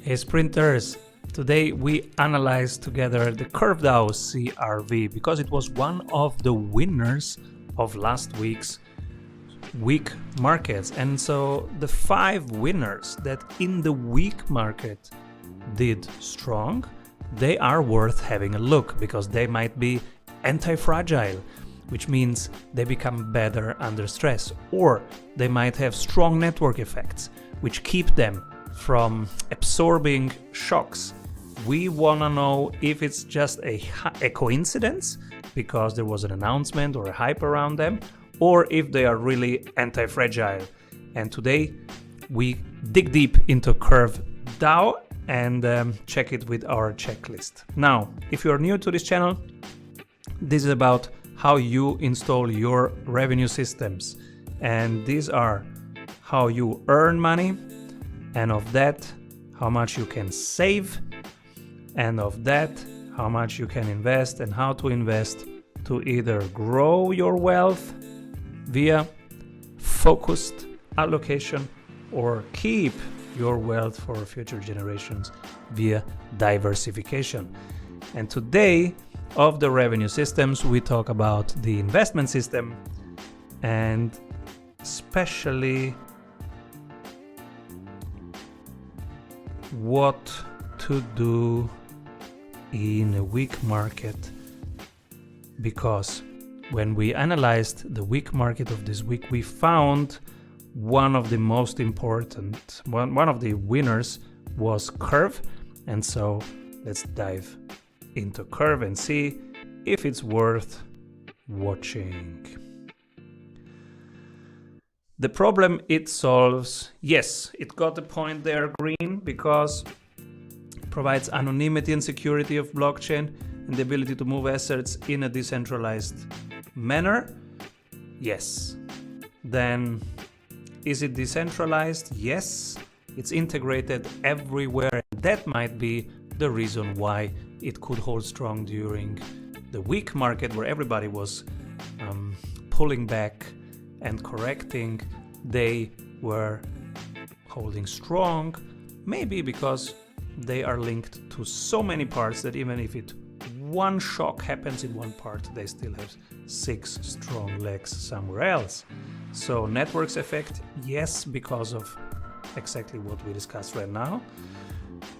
Hey sprinters, today we analyzed together the CurveDAO CRV because it was one of the winners of last week's weak markets. And so the 5 winners that in the weak market did strong, they are worth having a look because they might be anti-fragile, which means they become better under stress, or they might have strong network effects which keep them from absorbing shocks. We want to know if it's just a coincidence because there was an announcement or a hype around them, or if they are really anti-fragile. And today we dig deep into CurveDAO and check it with our checklist. Now, if you're new to this channel, this is about how you install your revenue systems. And these are how you earn money, and of that, how much you can save, and of that, how much you can invest and how to invest to either grow your wealth via focused allocation or keep your wealth for future generations via diversification. And today, of the revenue systems, we talk about the investment system and especially what to do in a weak market, because when we analyzed the weak market of this week, we found one of the most important, one of the winners was Curve. And so let's dive into Curve and see if it's worth watching. The problem it solves, yes, it got the point there green because it provides anonymity and security of blockchain and the ability to move assets in a decentralized manner. Yes. Then is it decentralized? Yes. It's integrated everywhere. That might be the reason why it could hold strong during the weak market where everybody was pulling back and correcting. They were holding strong, maybe because they are linked to so many parts that even if one shock happens in one part, they still have 6 strong legs somewhere else. So networks effect, yes, because of exactly what we discussed right now.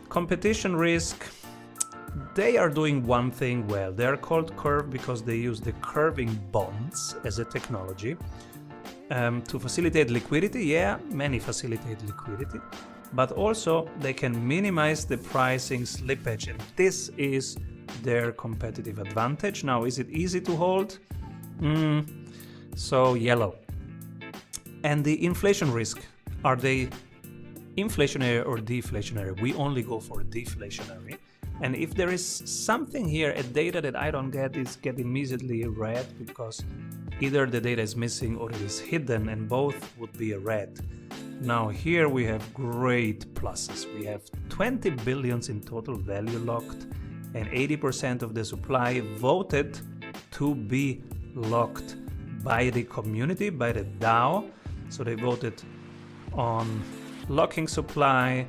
Competition risk, they are doing one thing well. They are called Curve because they use the curving bonds as a technology to facilitate liquidity. Yeah, many facilitate liquidity, but also they can minimize the pricing slippage, and this is their competitive advantage. Now, is it easy to hold? So yellow. And the inflation risk, are they inflationary or deflationary? We only go for deflationary. And if there is something here, a data that I don't get, is get immediately red because either the data is missing or it is hidden, and both would be a red. Now here we have great pluses. We have 20 billions in total value locked, and 80% of the supply voted to be locked by the community, by the DAO. So they voted on locking supply,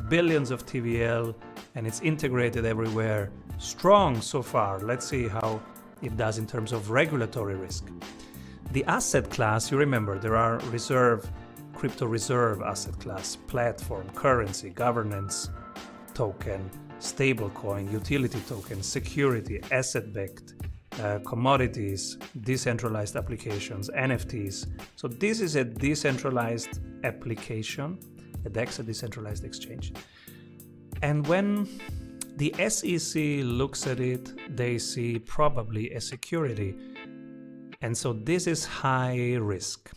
billions of TVL, and it's integrated everywhere. Strong so far. Let's see how it does in terms of regulatory risk. The asset class, you remember, there are crypto reserve asset class, platform, currency, governance token, stablecoin, utility token, security, asset-backed, commodities, decentralized applications, NFTs. So this is a decentralized application, a DEX, a decentralized exchange. And when the SEC looks at it, they see probably a security. And so this is high risk.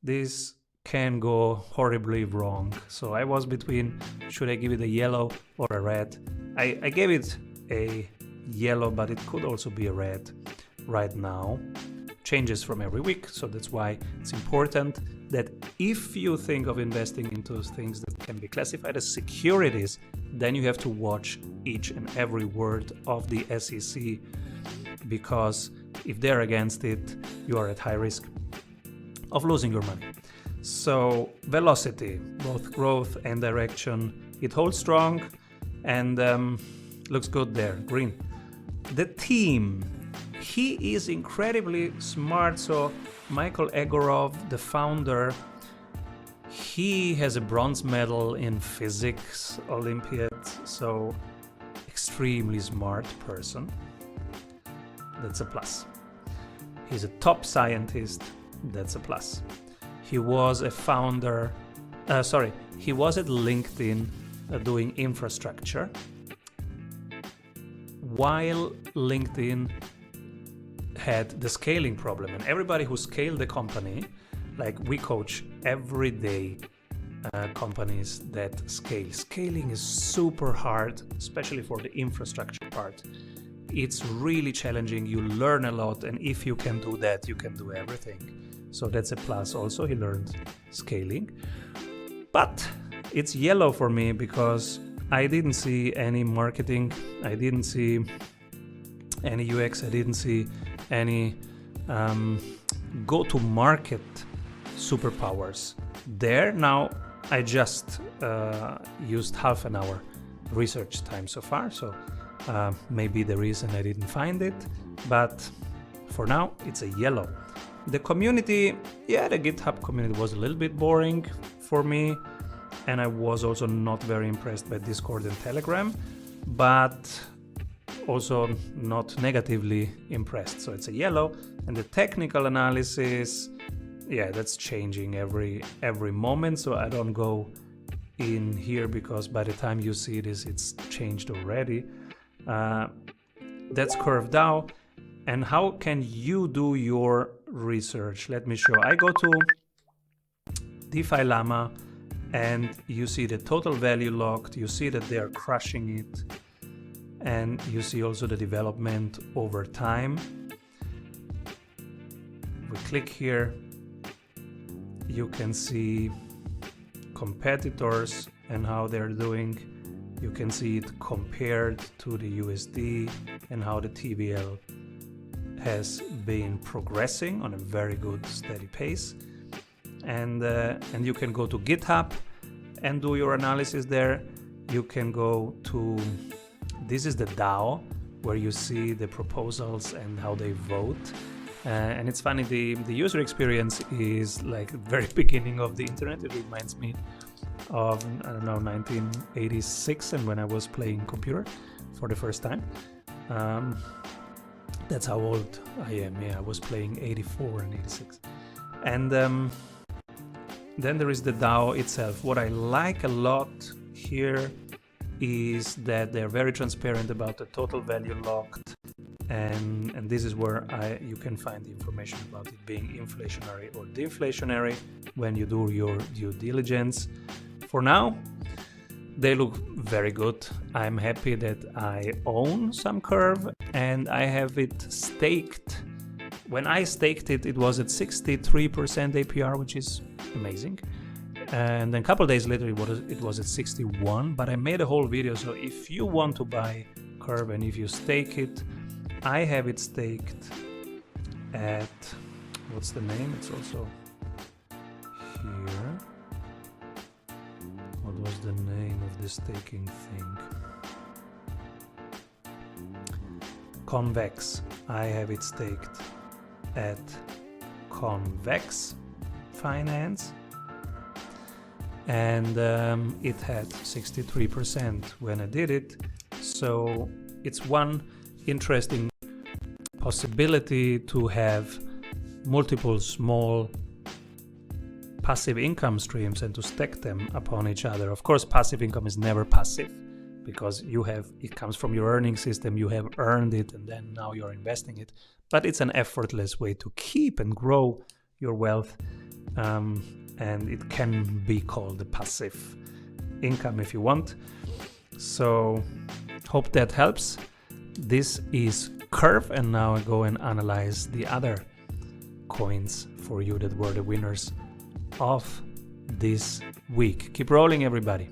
This can go horribly wrong. So I was between, should I give it a yellow or a red? I gave it a yellow, but it could also be a red right now. Changes from every week. So that's why it's important that if you think of investing into things that can be classified as securities, then you have to watch each and every word of the SEC, because if they're against it, you are at high risk of losing your money. So velocity, both growth and direction, it holds strong and looks good there, green. The team, he is incredibly smart. So Michael Egorov, the founder, he has a bronze medal in physics Olympiads, so extremely smart person. That's a plus. He's a top scientist. That's a plus. He was a founder, he was at LinkedIn doing infrastructure, while LinkedIn had the scaling problem. And everybody who scaled the company, like we coach every day companies that scale. Scaling is super hard, especially for the infrastructure part. It's really challenging. You learn a lot, and if you can do that, you can do everything. So that's a plus. Also, he learned scaling. But it's yellow for me because I didn't see any marketing. I didn't see any UX. I didn't see any go-to-market superpowers there. Now, I just used half an hour research time so far. So maybe the reason I didn't find it. But for now, it's a yellow. The community, yeah, the GitHub community was a little bit boring for me, and I was also not very impressed by Discord and Telegram, but also not negatively impressed. So it's a yellow. And the technical analysis, yeah, that's changing every moment. So I don't go in here because by the time you see this, it's changed already. That's curved out. And how can you do your research? Let me show. I go to DeFi Llama and you see the total value locked. You see that they are crushing it. And you see also the development over time. We click here. You can see competitors and how they're doing. You can see it compared to the USD and how the TVL has been progressing on a very good steady pace. And you can go to GitHub and do your analysis there. You can go to, this is the DAO where you see the proposals and how they vote. And it's funny, the user experience is like the very beginning of the internet. It reminds me of, I don't know, 1986 and when I was playing computer for the first time. That's how old I am. Yeah, I was playing 84 and 86. And then there is the DAO itself. What I like a lot here is that they're very transparent about the total value locked. And this is where you can find the information about it being inflationary or deflationary when you do your due diligence. For now, they look very good. I'm happy that I own some Curve and I have it staked. When I staked it, it was at 63% APR, which is amazing. And then a couple of days later, it was at 61, but I made a whole video. So if you want to buy Curve and if you stake it, I have it staked at, what's the name? It's also here. What was the name of the staking thing? Convex. I have it staked at Convex Finance. And it had 63% when I did it. So it's one interesting possibility to have multiple small passive income streams and to stack them upon each other. Of course, passive income is never passive because it comes from your earning system, you have earned it and then now you're investing it. But it's an effortless way to keep and grow your wealth. And it can be called the passive income if you want. So hope that helps. This is Curve, and now I go and analyze the other coins for you that were the winners of this week. Keep rolling, everybody.